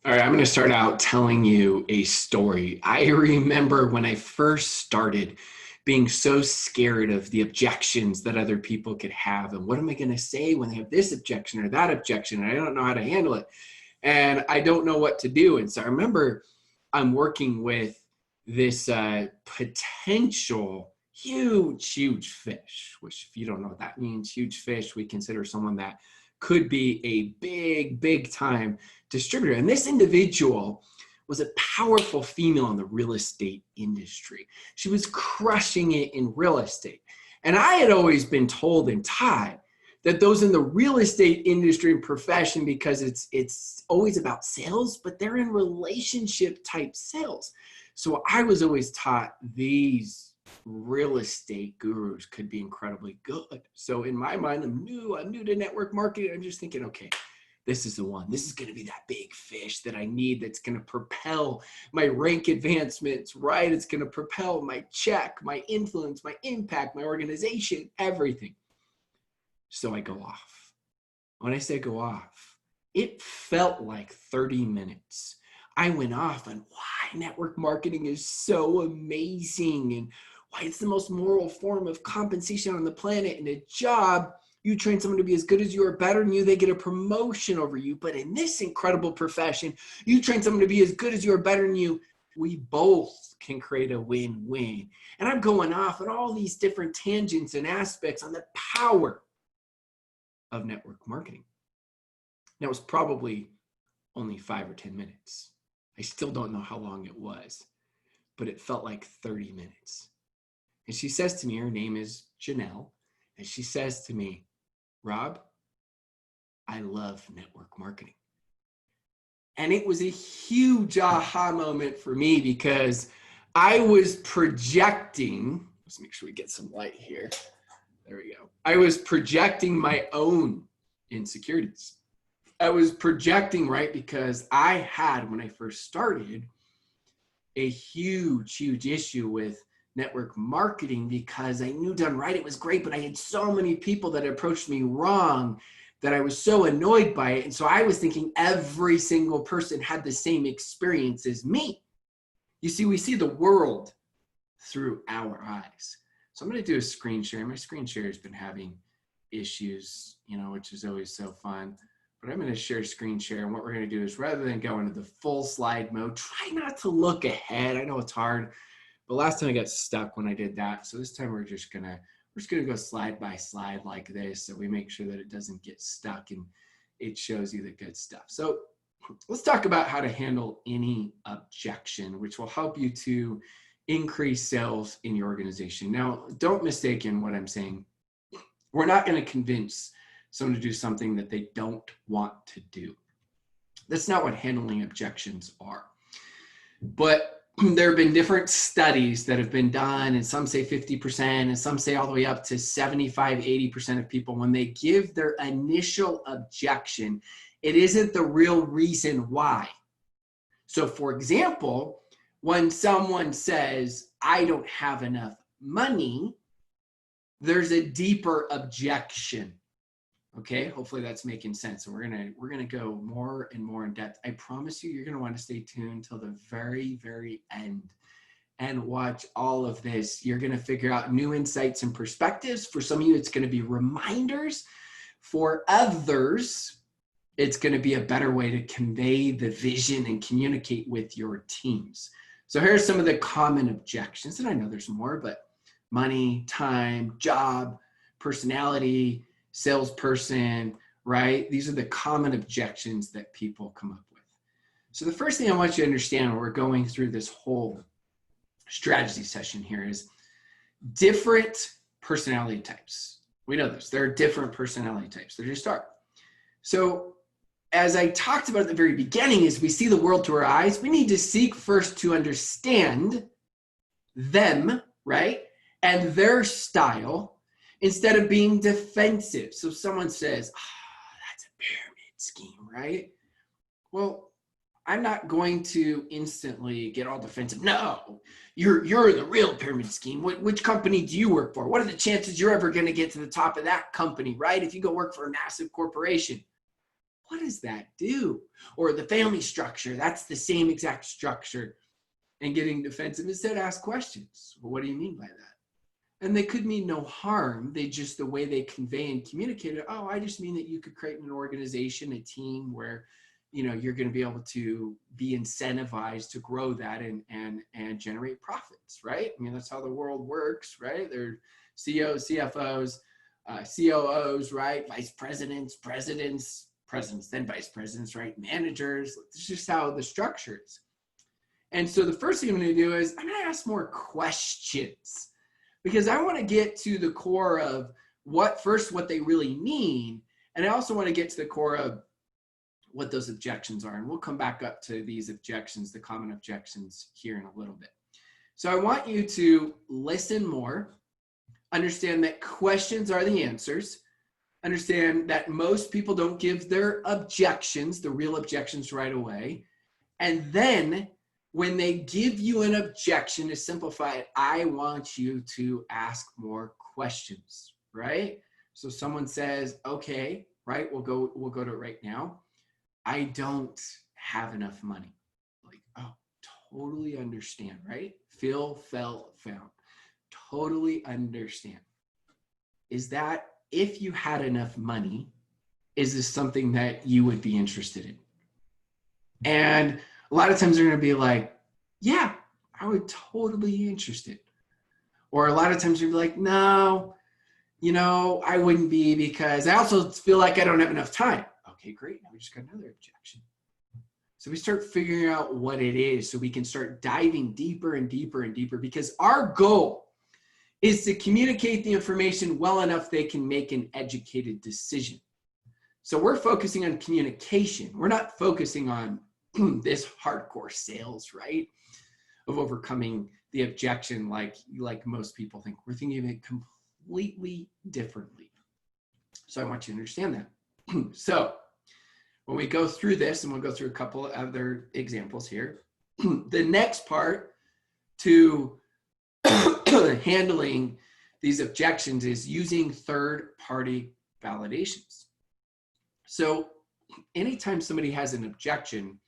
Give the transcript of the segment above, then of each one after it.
All right, I'm going to start out telling you a story. I remember when I first started being so scared of the objections that other people could have. And what am I going to say when they have this objection or that objection? And I don't know how to handle it. And I don't know what to do. And so I remember I'm working with this potential huge fish, which if you don't know what that means, huge fish, we consider someone that could be a big time distributor. And this individual was a powerful female in the real estate industry. She was crushing it in real estate. And I had always been told and taught that those in the real estate industry and profession, because it's always about sales, but they're in relationship type sales. So I was always taught these real estate gurus could be incredibly good. So in my mind, I'm new to network marketing. I'm just thinking, okay, this is the one. This is going to be that big fish that I need that's going to propel my rank advancements, right? It's going to propel my check, my influence, my impact, my organization, everything. So I go off. When I say go off, it felt like 30 minutes. I went off on why network marketing is so amazing and why it's the most moral form of compensation on the planet. In a job, you train someone to be as good as you or better than you, they get a promotion over you. But in this incredible profession, you train someone to be as good as you or better than you, we both can create a win-win. And I'm going off on all these different tangents and aspects on the power of network marketing. Now, it was probably only 5 or 10 minutes. I still don't know how long it was, but it felt like 30 minutes. And she says to me, her name is Janelle, and she says to me, Rob, I love network marketing. And it was a huge aha moment for me because I was projecting, let's make sure we get some light here. There we go. I was projecting my own insecurities. I was projecting, right, because I had, when I first started, a huge issue with network marketing because I knew done right, it was great, but I had so many people that approached me wrong that I was so annoyed by it. And so I was thinking every single person had the same experience as me. You see, we see the world through our eyes. So I'm going to do a screen share. My screen share has been having issues, which is always so fun. But I'm going to share screen share. And what we're going to do is rather than go into the full slide mode, try not to look ahead. I know it's hard, but last time I got stuck when I did that. So this time we're just going to go slide by slide like this. So we make sure that it doesn't get stuck and it shows you the good stuff. So let's talk about how to handle any objection, which will help you to increase sales in your organization. Now, don't mistake in what I'm saying. We're not going to convince someone to do something that they don't want to do. That's not what handling objections are. But there have been different studies that have been done, and some say 50%, and some say all the way up to 75, 80% of people, when they give their initial objection, it isn't the real reason why. So for example, when someone says, I don't have enough money, there's a deeper objection. Okay, hopefully that's making sense. So we're gonna go more and more in depth. I promise you're gonna want to stay tuned till the very end and watch all of this. You're gonna figure out new insights and perspectives. For some of you, it's gonna be reminders. For others, it's gonna be a better way to convey the vision and communicate with your teams. So here's some of the common objections, and I know there's more, but money, time, job, personality, salesperson, right? These are the common objections that people come up with. So the first thing I want you to understand when we're going through this whole strategy session here is different personality types. We know this. There are different personality types. There just are. So as I talked about at the very beginning, as we see the world through our eyes, we need to seek first to understand them, right? And their style, instead of being defensive. So someone says, that's a pyramid scheme, right? Well, I'm not going to instantly get all defensive. No, you're the real pyramid scheme. Which company do you work for? What are the chances you're ever going to get to the top of that company, right? If you go work for a massive corporation. what does that do? Or the family structure, that's the same exact structure. And getting defensive, instead ask questions. Well, what do you mean by that? And they could mean no harm. They just, the way they convey and communicate it, oh, I just mean that you could create an organization, a team where, you know, you're going to be able to be incentivized to grow that and generate profits, right? I mean, that's how the world works, right? They're CEOs, CFOs, COOs, right? Vice presidents, presidents, then vice presidents, right? Managers. It's just how the structure is. And so the first thing I'm going to do is I'm going to ask more questions, because I want to get to the core of what they really mean. And I also want to get to the core of what those objections are. And we'll come back up to these objections, the common objections, here in a little bit. So I want you to listen more, understand that questions are the answers, understand that most people don't give their objections, the real objections, right away. And then when they give you an objection, to simplify it, I want you to ask more questions, right? So someone says, okay, right, we'll go to it right now. I don't have enough money. Like, oh, totally understand, right? Feel, felt, found. Totally understand. Is that, if you had enough money, is this something that you would be interested in? And a lot of times they're going to be like, yeah, I would totally be interested. Or a lot of times you'll be like, no, you know, I wouldn't be, because I also feel like I don't have enough time. Okay, great. Now we just got another objection. So we start figuring out what it is so we can start diving deeper and deeper and deeper, because our goal is to communicate the information well enough they can make an educated decision. So we're focusing on communication. We're not focusing on this hardcore sales, right? Of overcoming the objection like most people think. We're thinking of it completely differently. So I want you to understand that. So when we go through this, and we'll go through a couple of other examples here, the next part to handling these objections is using third-party validations. So anytime somebody has an objection,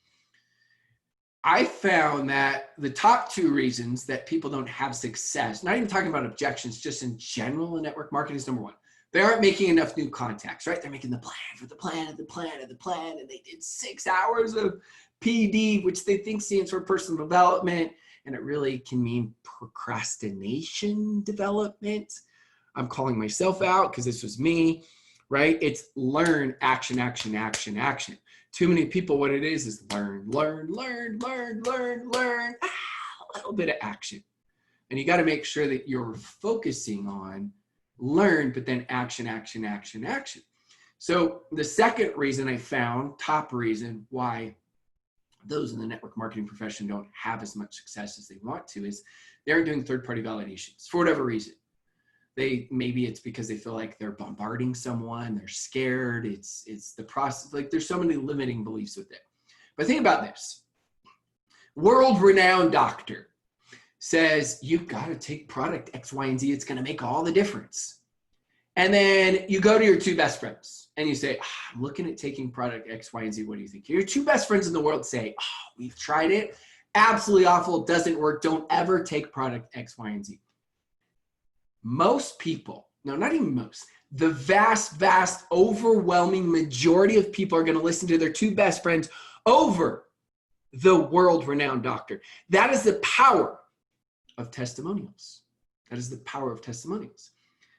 I found that the top two reasons that people don't have success, not even talking about objections, just in general in network marketing, is number one, they aren't making enough new contacts, right? They're making the plan for the plan and the plan and the plan, and they did 6 hours of PD, which they think stands for personal development, and it really can mean procrastination development. I'm calling myself out because this was me, right? It's learn, action, action, action, action. Too many people, what it is learn, learn, learn, learn, learn, learn, a little bit of action. And you got to make sure that you're focusing on learn, but then action, action, action, action. So the second reason I found, top reason why those in the network marketing profession don't have as much success as they want to, is they're doing third-party validations for whatever reason. Maybe it's because they feel like they're bombarding someone, they're scared, it's the process, like there's so many limiting beliefs with it. But think about this. World-renowned doctor says, you've got to take product X, Y, and Z, it's going to make all the difference. And then you go to your two best friends and you say, I'm looking at taking product X, Y, and Z, what do you think? Your two best friends in the world say, we've tried it, absolutely awful, doesn't work, don't ever take product X, Y, and Z. Most people, no, not even most, the vast, vast, overwhelming majority of people are going to listen to their two best friends over the world-renowned doctor. That is the power of testimonials. That is the power of testimonials.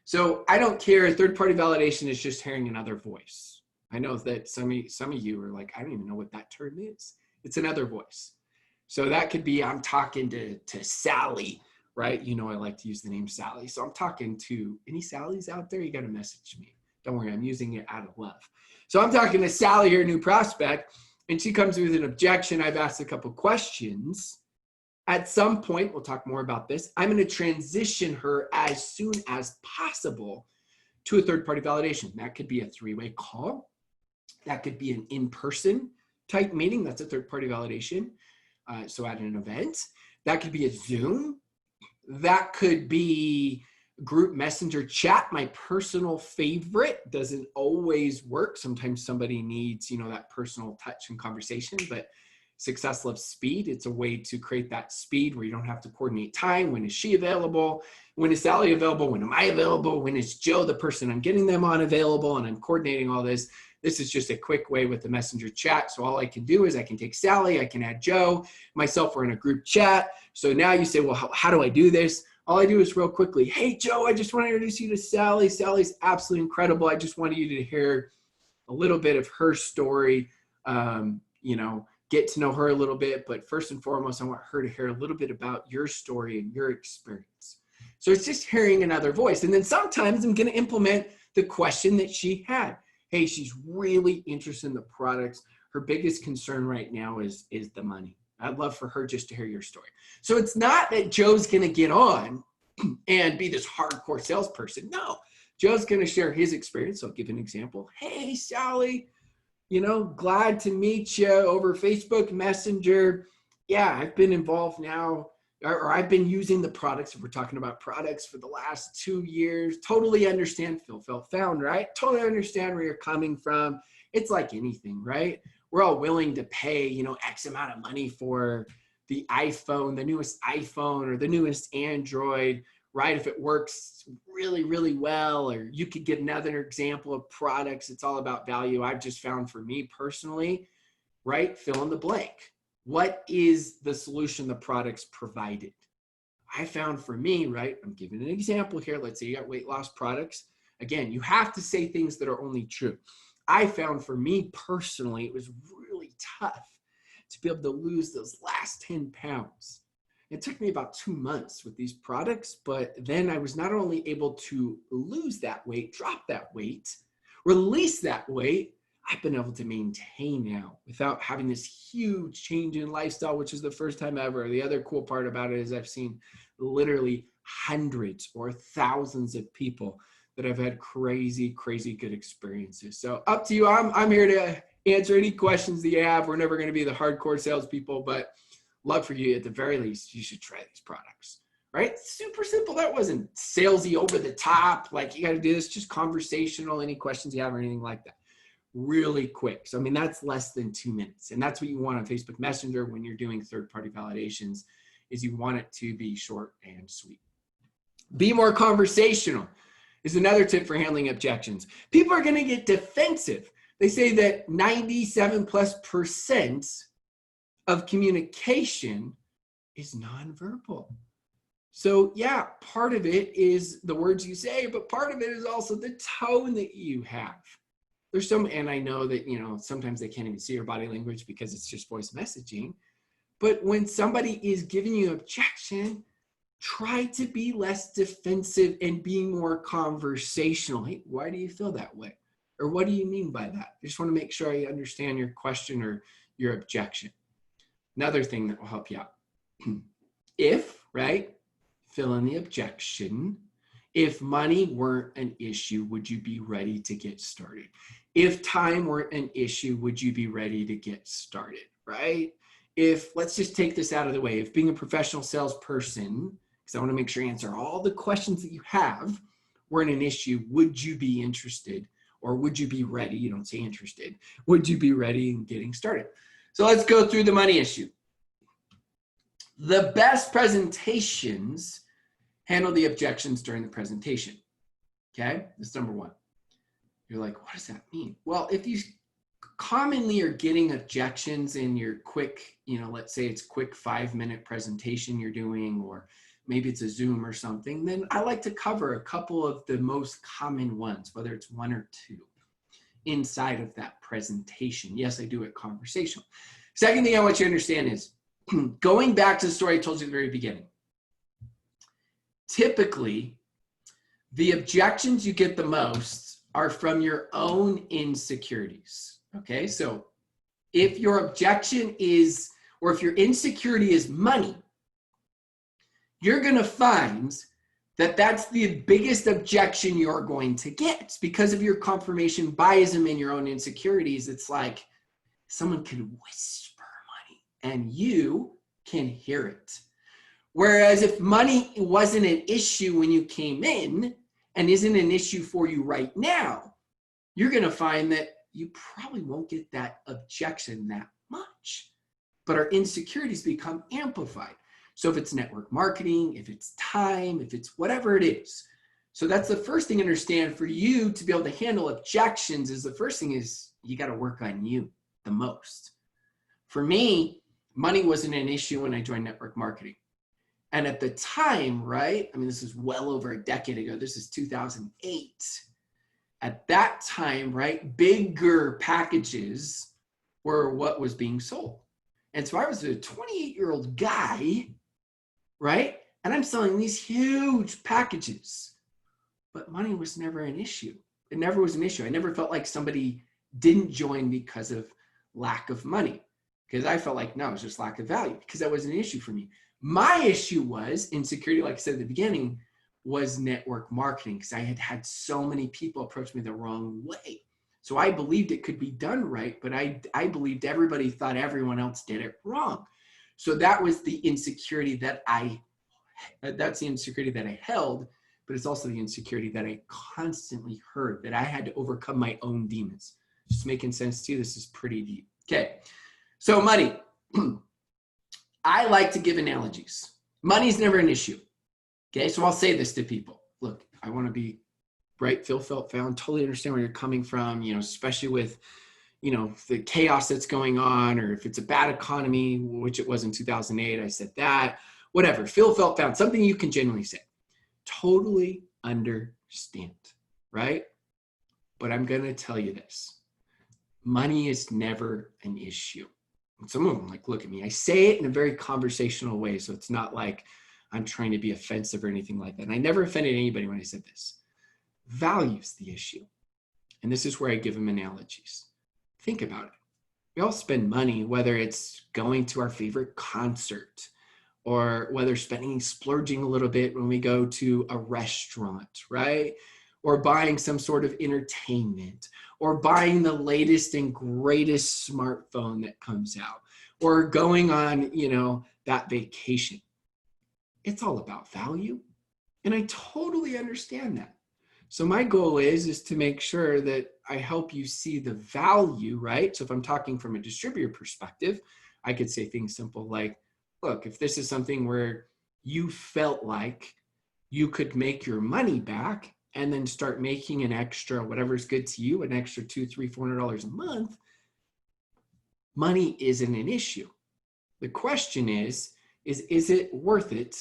So I don't care. Third-party validation is just hearing another voice. I know that some of you are like, I don't even know what that term is. It's another voice. So that could be, I'm talking to Sally, right? You know, I like to use the name Sally. So I'm talking to any Sallys out there, you got to message me. Don't worry, I'm using it out of love. So I'm talking to Sally here, new prospect, and she comes with an objection. I've asked a couple questions. At some point, we'll talk more about this, I'm going to transition her as soon as possible to a third-party validation. That could be a three-way call. That could be an in-person type meeting. That's a third-party validation. So at an event. That could be a Zoom. That could be group messenger chat, my personal favorite. Doesn't always work. Sometimes somebody needs, that personal touch and conversation, but success loves speed. It's a way to create that speed where you don't have to coordinate time. When is she available? When is Sally available? When am I available? When is Joe, the person I'm getting them on, available? And I'm coordinating all this. This is just a quick way with the messenger chat. So all I can do is I can take Sally, I can add Joe, myself, we're in a group chat. So now you say, well, how do I do this? All I do is real quickly, hey, Joe, I just want to introduce you to Sally. Sally's absolutely incredible. I just wanted you to hear a little bit of her story, get to know her a little bit. But first and foremost, I want her to hear a little bit about your story and your experience. So it's just hearing another voice. And then sometimes I'm going to implement the question that she had. Hey, she's really interested in the products. Her biggest concern right now is the money. I'd love for her just to hear your story. So it's not that Joe's going to get on and be this hardcore salesperson. No, Joe's going to share his experience. I'll give an example. Hey, Sally, glad to meet you over Facebook Messenger. Yeah, I've been involved now, or I've been using the products, if we're talking about products, for the last 2 years. Totally understand, felt found, right? Totally understand where you're coming from. It's like anything, right? We're all willing to pay, X amount of money for the iPhone, the newest iPhone or the newest Android, right? If it works really, really well, or you could get another example of products. It's all about value. I've just found for me personally, right? Fill in the blank. What is the solution the products provided? I found for me, right? I'm giving an example here. Let's say you got weight loss products. Again, you have to say things that are only true. I found for me personally, it was really tough to be able to lose those last 10 pounds. It took me about 2 months with these products, but then I was not only able to lose that weight, drop that weight, release that weight, I've been able to maintain now without having this huge change in lifestyle, which is the first time ever. The other cool part about it is I've seen literally hundreds or thousands of people that have had crazy, crazy good experiences. So up to you. I'm here to answer any questions that you have. We're never going to be the hardcore salespeople, but love for you. At the very least, you should try these products, right? Super simple. That wasn't salesy over the top. Like you got to do this, just conversational, any questions you have or anything like that. Really quick. So, that's less than 2 minutes. And that's what you want on Facebook Messenger when you're doing third-party validations, is you want it to be short and sweet. Be more conversational is another tip for handling objections. People are going to get defensive. They say that 97+% of communication is nonverbal. So yeah, part of it is the words you say, but part of it is also the tone that you have. There's and I know that, sometimes they can't even see your body language because it's just voice messaging. But when somebody is giving you an objection, try to be less defensive and be more conversational. Hey, why do you feel that way? Or what do you mean by that? I just want to make sure I understand your question or your objection. Another thing that will help you out. If, right, fill in the objection. If money weren't an issue, would you be ready to get started? If time weren't an issue, would you be ready to get started, right? Let's just take this out of the way. If being a professional salesperson, because I want to make sure you answer all the questions that you have, weren't an issue, would you be interested? Or would you be ready? You don't say interested. Would you be ready in getting started? So let's go through the money issue. The best presentations handle the objections during the presentation. Okay, that's number one. You're like, what does that mean? Well, if you commonly are getting objections in your quick, let's say it's quick 5-minute presentation you're doing, or maybe it's a Zoom or something, then I like to cover a couple of the most common ones, whether it's 1 or 2 inside of that presentation. Yes, I do it conversational. Second thing I want you to understand is going back to the story I told you at the very beginning. Typically, the objections you get the most are from your own insecurities. Okay, so if your objection is, or if your insecurity is money, you're going to find that that's the biggest objection you're going to get because of your confirmation biasm and your own insecurities. It's like someone could whisper money and you can hear it. Whereas if money wasn't an issue when you came in and isn't an issue for you right now, you're going to find that you probably won't get that objection that much. But our insecurities become amplified. So if it's network marketing, if it's time, if it's whatever it is. So that's the first thing to understand for you to be able to handle objections is the first thing is you got to work on you the most. For me, money wasn't an issue when I joined network marketing. And at the time, right? I mean, this is well over a decade ago. This is 2008. At that time, right? Bigger packages were what was being sold. And so I was a 28-year-old guy, right? And I'm selling these huge packages, but money was never an issue. It never was an issue. I never felt like somebody didn't join because of lack of money, because I felt like, no, it was just lack of value, because that was an issue for me. My issue was insecurity, like I said at the beginning, was network marketing, because I had had so many people approach me the wrong way. So I believed it could be done right, but I believed everybody thought everyone else did it wrong. So that was the insecurity that's the insecurity that I held, but it's also the insecurity that I constantly heard, that I had to overcome my own demons. Just making sense to you? This is pretty deep. Okay, so money. I like to give analogies. Money's never an issue. Okay, so I'll say this to people. Look, I want to be right, feel, felt, found, totally understand where you're coming from, especially with, the chaos that's going on, or if it's a bad economy, which it was in 2008, I said that, whatever, feel, felt, found, something you can genuinely say. Totally understand, right? But I'm going to tell you this. Money is never an issue. And some of them look at me. I say it in a very conversational way, so it's not like I'm trying to be offensive or anything like that. And I never offended anybody when I said this. Value's the issue. And this is where I give them analogies. Think about it. We all spend money, whether it's going to our favorite concert, or whether splurging a little bit when we go to a restaurant, right? Or buying some sort of entertainment, or buying the latest and greatest smartphone that comes out, or going on, that vacation. It's all about value. And I totally understand that. So my goal is to make sure that I help you see the value, right? So if I'm talking from a distributor perspective, I could say things simple like, look, if this is something where you felt like you could make your money back and then start making an extra, whatever's good to you, an extra $200, $300, $400 a month, money isn't an issue. The question is it worth it?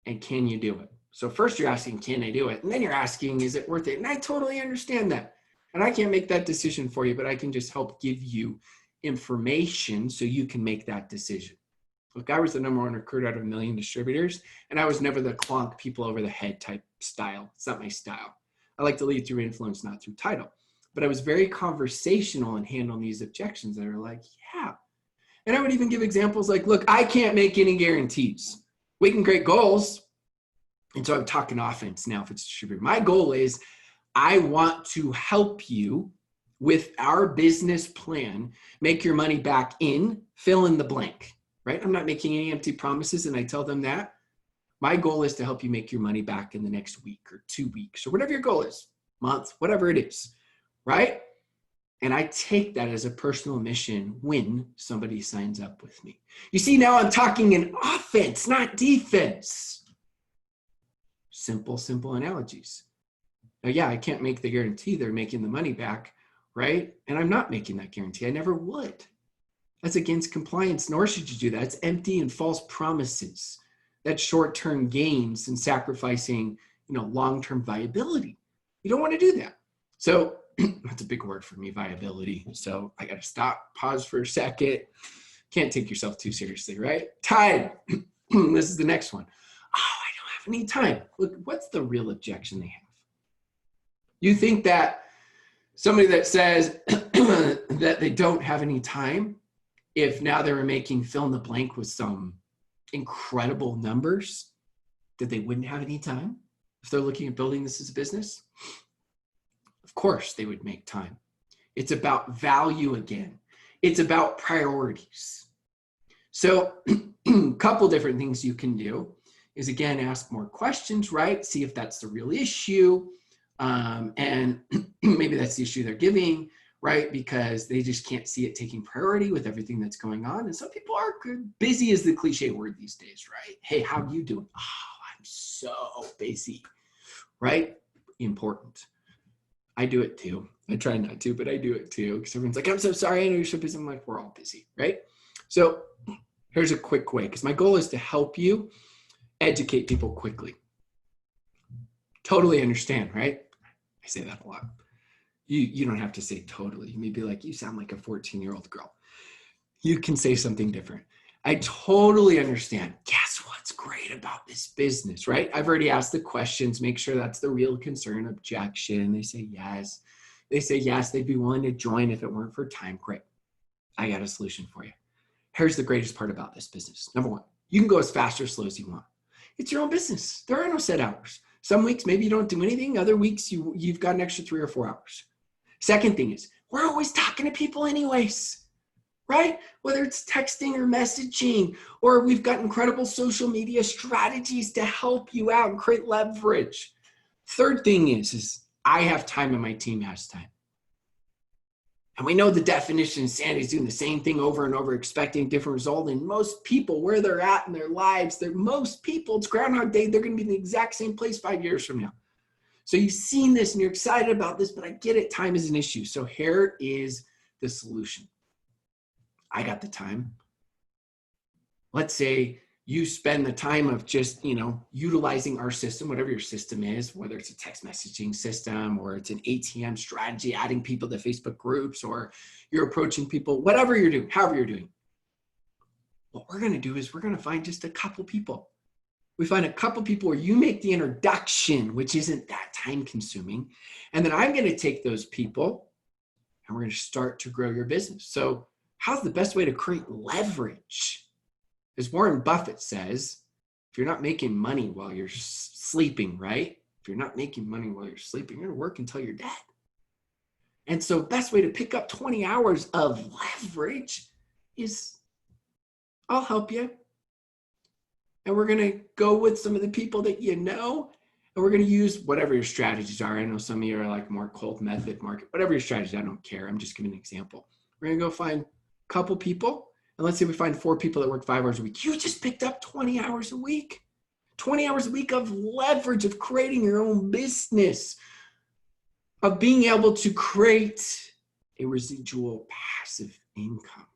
And can you do it? So first you're asking, can I do it? And then you're asking, is it worth it? And I totally understand that. And I can't make that decision for you, but I can just help give you information so you can make that decision. Look, I was the #1 recruiter out of 1 million distributors, and I was never the clonk people over the head type style. It's not my style. I like to lead through influence, not through title. But I was very conversational in handling these objections that are like, yeah. And I would even give examples like, look, I can't make any guarantees. We can create goals. And so I'm talking offense now if it's distributor. My goal is I want to help you with our business plan, make your money back in, fill in the blank, right? I'm not making any empty promises, and I tell them that. My goal is to help you make your money back in the next week or 2 weeks or whatever your goal is, month, whatever it is, right? And I take that as a personal mission when somebody signs up with me. You see, now I'm talking in offense, not defense. Simple analogies. Now, yeah, I can't make the guarantee they're making the money back, right? And I'm not making that guarantee. I never would. That's against compliance, nor should you do that. It's empty and false promises. That's short-term gains and sacrificing, long-term viability. You don't want to do that. So that's a big word for me, viability. So I got to stop, pause for a second. Can't take yourself too seriously, right? Time. This is the next one. Any time. Look, what's the real objection they have? You think that somebody that says that they don't have any time, if now they were making fill in the blank with some incredible numbers, that they wouldn't have any time if they're looking at building this as a business? Of course they would make time. It's about value again. It's about priorities. So couple different things you can do is, again, ask more questions, right? See if that's the real issue. And maybe that's the issue they're giving, right? Because they just can't see it taking priority with everything that's going on. And some people are busy, is the cliche word these days, right? Hey, how you doing? Oh, I'm so busy, right? Important. I do it too. I try not to, but I do it too. Because everyone's like, I'm so sorry, I know you're so busy. I'm like, we're all busy, right? So here's a quick way, because my goal is to help you educate people quickly. Totally understand, right? I say that a lot. You don't have to say totally. You may be like, you sound like a 14-year-old girl. You can say something different. I totally understand. Guess what's great about this business, right? I've already asked the questions, make sure that's the real concern, objection. They say yes. They say yes, they'd be willing to join if it weren't for time. Great. I got a solution for you. Here's the greatest part about this business. Number one, you can go as fast or slow as you want. It's your own business. There are no set hours. Some weeks, maybe you don't do anything. Other weeks, you've got an extra 3 or 4 hours. Second thing is, we're always talking to people anyways, right? Whether it's texting or messaging, or we've got incredible social media strategies to help you out and create leverage. Third thing is I have time and my team has time. And we know the definition, insanity is doing the same thing over and over, expecting a different result. And most people, where they're at in their lives, most people, it's Groundhog Day, they're going to be in the exact same place 5 years from now. So you've seen this and you're excited about this, but I get it, time is an issue. So here is the solution. I got the time. Let's say you spend the time of just, utilizing our system, whatever your system is, whether it's a text messaging system or it's an ATM strategy, adding people to Facebook groups, or you're approaching people, whatever you're doing, however you're doing. What we're going to do is we're going to find just a couple people. We find a couple people where you make the introduction, which isn't that time consuming. And then I'm going to take those people and we're going to start to grow your business. So how's the best way to create leverage? As Warren Buffett says, if you're not making money while you're sleeping, right? If you're not making money while you're sleeping, you're going to work until you're dead. And so best way to pick up 20 hours of leverage is I'll help you. And we're going to go with some of the people that you know, and we're going to use whatever your strategies are. I know some of you are like more cold method market, whatever your strategy, I don't care. I'm just giving an example. We're going to go find a couple people. And let's say we find 4 people that work 5 hours a week. You just picked up 20 hours a week. 20 hours a week of leverage, of creating your own business, of being able to create a residual passive income.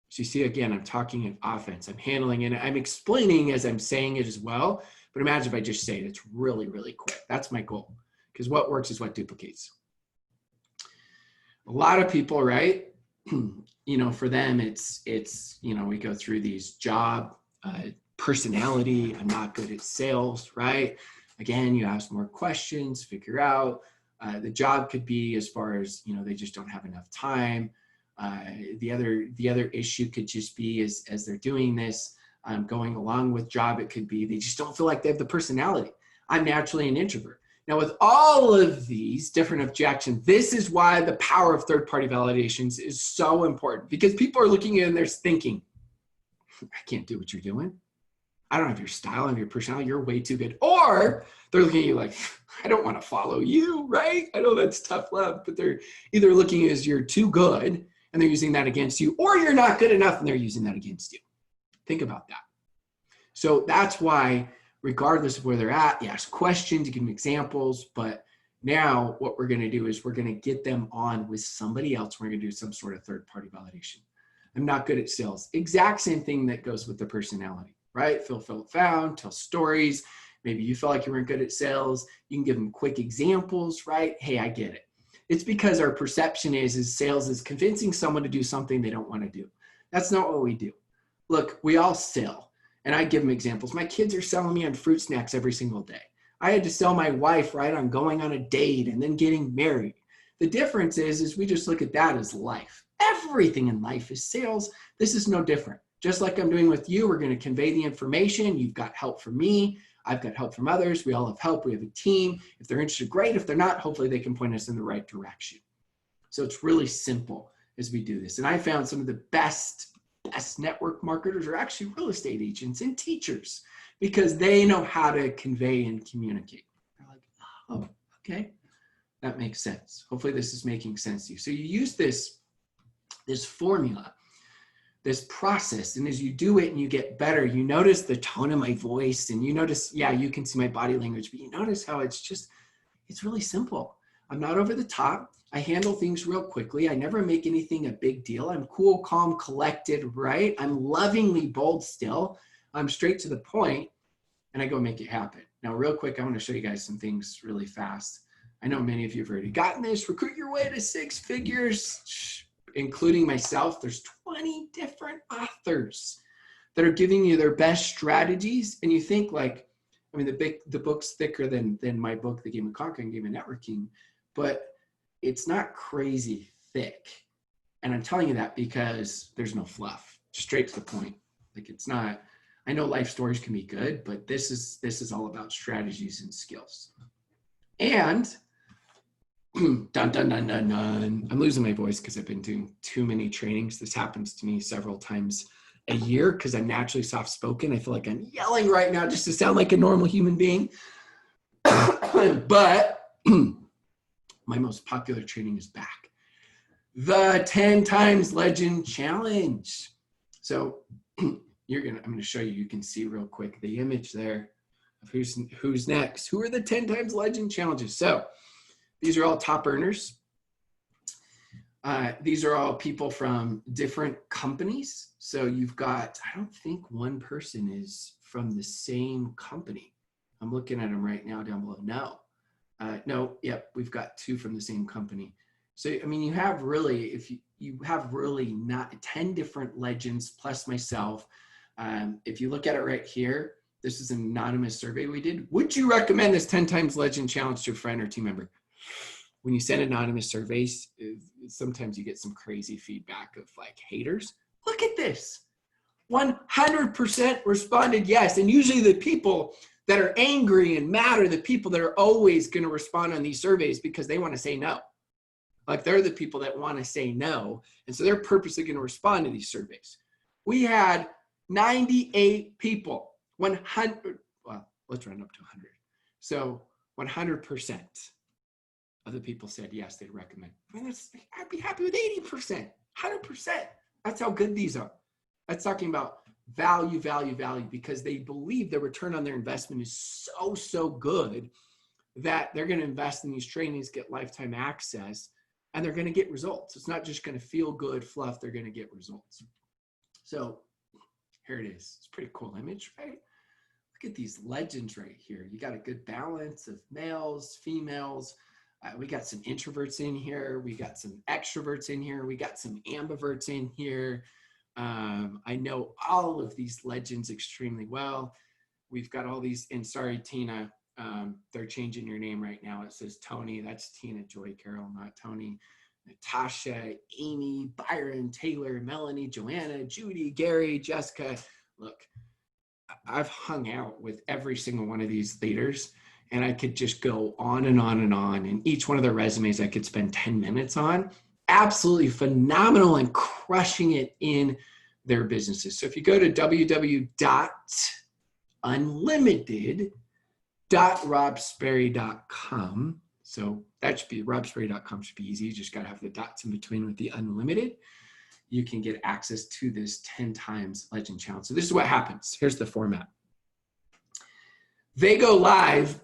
So you see, again, I'm talking in offense. I'm handling it. I'm explaining as I'm saying it as well. But imagine if I just say it. It's really, really quick. That's my goal. Because what works is what duplicates. A lot of people, right? For them, it's we go through these job, personality. I'm not good at sales, right? Again, you ask more questions, figure out. The job could be as far as, they just don't have enough time. The other issue could just be as they're doing this, going along with job, it could be they just don't feel like they have the personality. I'm naturally an introvert. Now, with all of these different objections, this is why the power of third-party validations is so important, because people are looking at it and they're thinking, I can't do what you're doing. I don't have your style, I don't have your personality, you're way too good. Or they're looking at you like, I don't want to follow you, right? I know that's tough love, but they're either looking as you're too good and they're using that against you, or you're not good enough and they're using that against you. Think about that. So that's why, regardless of where they're at, you ask questions, you give them examples, but now what we're going to do is we're going to get them on with somebody else. We're going to do some sort of third-party validation. I'm not good at sales. Exact same thing that goes with the personality, right? Feel found, tell stories. Maybe you felt like you weren't good at sales. You can give them quick examples, right? Hey, I get it. It's because our perception is sales is convincing someone to do something they don't want to do. That's not what we do. Look, we all sell. And I give them examples. My kids are selling me on fruit snacks every single day. I had to sell my wife, right, on going on a date and then getting married. The difference is we just look at that as life. Everything in life is sales. This is no different. Just like I'm doing with you, we're going to convey the information. You've got help from me. I've got help from others. We all have help. We have a team. If they're interested, great. If they're not, hopefully they can point us in the right direction. So it's really simple as we do this. And I found some of the best best network marketers are actually real estate agents and teachers because they know how to convey and communicate. They're like, oh, okay, that makes sense. Hopefully this is making sense to you. So you use this formula, this process, and as you do it and you get better, you notice the tone of my voice, and you notice, yeah, you can see my body language, but you notice how it's really simple. I'm not over the top. I handle things real quickly. I never make anything a big deal. I'm cool, calm, collected, right? I'm lovingly bold still. I'm straight to the point, and I go make it happen. Now, real quick, I want to show you guys some things really fast. I know many of you have already gotten this. Recruit your way to 6 figures, including myself. There's 20 different authors that are giving you their best strategies. And you think like, I mean, the book's thicker than my book, The Game of Conquering, Game of Networking, but it's not crazy thick. And I'm telling you that because there's no fluff, straight to the point. Like it's not, I know life stories can be good, but this is all about strategies and skills. And dun, dun, dun, dun, dun. I'm losing my voice because I've been doing too many trainings. This happens to me several times a year because I'm naturally soft-spoken. I feel like I'm yelling right now just to sound like a normal human being. But my most popular training is back. The 10 times legend challenge. So I'm going to show you, you can see real quick the image there of who's next. Who are the 10 times legend challenges? So these are all top earners. These are all people from different companies. So you've got, I don't think one person is from the same company. I'm looking at them right now down below. No, yep, we've got 2 from the same company. So, I mean, you have really, if you have really not 10 different legends plus myself. If you look at it right here, this is an anonymous survey we did. Would you recommend this 10 times legend challenge to a friend or team member? When you send anonymous surveys, sometimes you get some crazy feedback of like haters. Look at this. 100% responded yes. And usually the people that are angry and mad are the people that are always going to respond on these surveys because they want to say no. Like they're the people that want to say no. And so they're purposely going to respond to these surveys. We had 98 people, 100, well, let's round up to 100. So 100% of the people said yes, they'd recommend. I mean, I'd be happy with 80%, 100%. That's how good these are. That's talking about value, value, value, because they believe the return on their investment is so good that they're going to invest in these trainings, get lifetime access, and they're going to get results. It's not just going to feel good fluff. They're going to get results. So here it is. It's a pretty cool image, right? Look at these legends right here. You got a good balance of males, females. We got some introverts in here. We got some extroverts in here. We got some ambiverts in here. I know all of these legends extremely well. We've got all these, and sorry, Tina, they're changing your name right now. It says Tony. That's Tina Joy Carroll, not Tony. Natasha, Amy, Byron, Taylor, Melanie, Joanna, Judy, Gary, Jessica. Look, I've hung out with every single one of these leaders, and I could just go on and on and on. And each one of their resumes I could spend 10 minutes on. Absolutely phenomenal and crushing it in their businesses. So if you go to www.unlimited.robsperry.com, so that should be, robsperry.com should be easy. You just got to have the dots in between with the unlimited. You can get access to this 10 times legend challenge. So this is what happens. Here's the format. They go live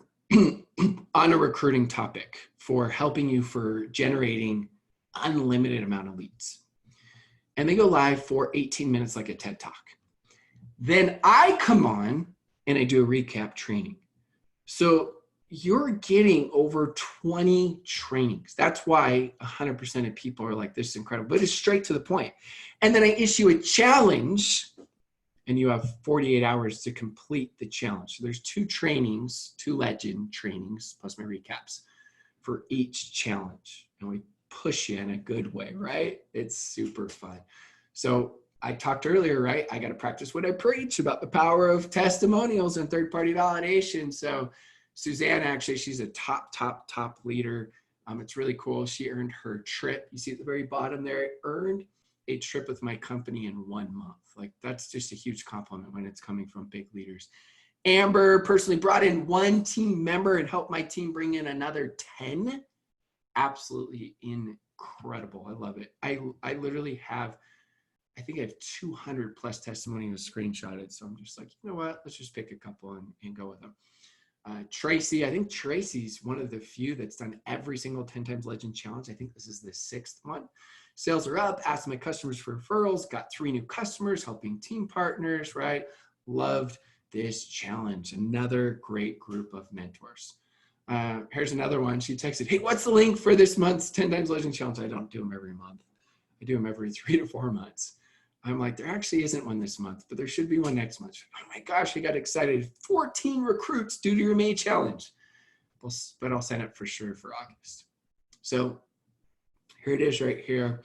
on a recruiting topic for helping you for generating unlimited amount of leads. And they go live for 18 minutes like a TED Talk. Then I come on and I do a recap training. So you're getting over 20 trainings. That's why 100% of people are like, this is incredible, but it's straight to the point. And then I issue a challenge and you have 48 hours to complete the challenge. So there's 2 trainings, 2 legend trainings, plus my recaps for each challenge. And we push you in a good way, right? It's super fun. So I talked earlier, right? I got to practice what I preach about the power of testimonials and third-party validation. So Suzanne, actually, she's a top leader. It's really cool. She earned her trip. You see at the very bottom there, earned a trip with my company in 1 month. Like, that's just a huge compliment when it's coming from big leaders. Amber personally brought in 1 team member and helped my team bring in another 10. Absolutely incredible. I love it. I literally have, I think I have 200 plus testimonials screenshotted. So I'm just like, you know what, let's just pick a couple and go with them. Tracy, I think Tracy's one of the few that's done every single 10 times legend challenge. I think this is the 6th one. Sales are up, asked my customers for referrals, got 3 new customers, helping team partners, right? Loved this challenge. Another great group of mentors. Here's another one. She texted, hey, what's the link for this month's 10 times legend challenge? I don't do them every month. I do them every 3 to 4 months. I'm like, there actually isn't one this month, but there should be one next month. Oh my gosh, I got excited. 14 recruits due to your May challenge. But I'll sign up for sure for August. So here it is right here.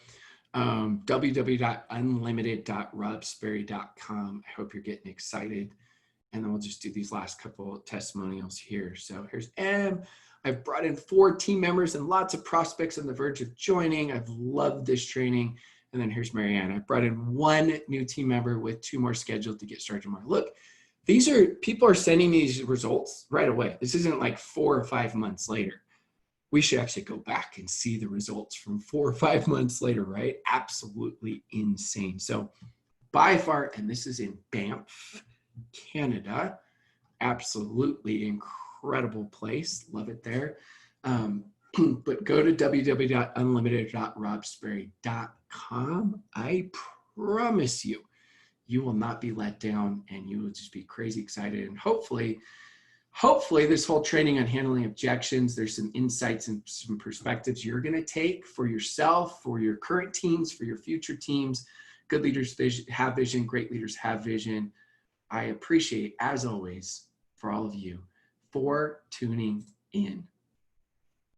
www.unlimited.robsperry.com. I hope you're getting excited. And then we'll just do these last couple of testimonials here. So here's M. I've brought in 4 team members and lots of prospects on the verge of joining. I've loved this training. And then here's Marianne. I brought in 1 new team member with 2 more scheduled to get started tomorrow. Look, these are, people are sending these results right away. This isn't like 4 or 5 months later. We should actually go back and see the results from 4 or 5 months later, right? Absolutely insane. So by far, and this is in Banff, Canada, absolutely incredible place. Love it there. But go to www.unlimited.robsperry.com. I promise you, you will not be let down and you will just be crazy excited. And hopefully this whole training on handling objections, there's some insights and some perspectives you're going to take for yourself, for your current teams, for your future teams. Good leaders have vision, great leaders have vision. I appreciate, as always, for all of you for tuning in.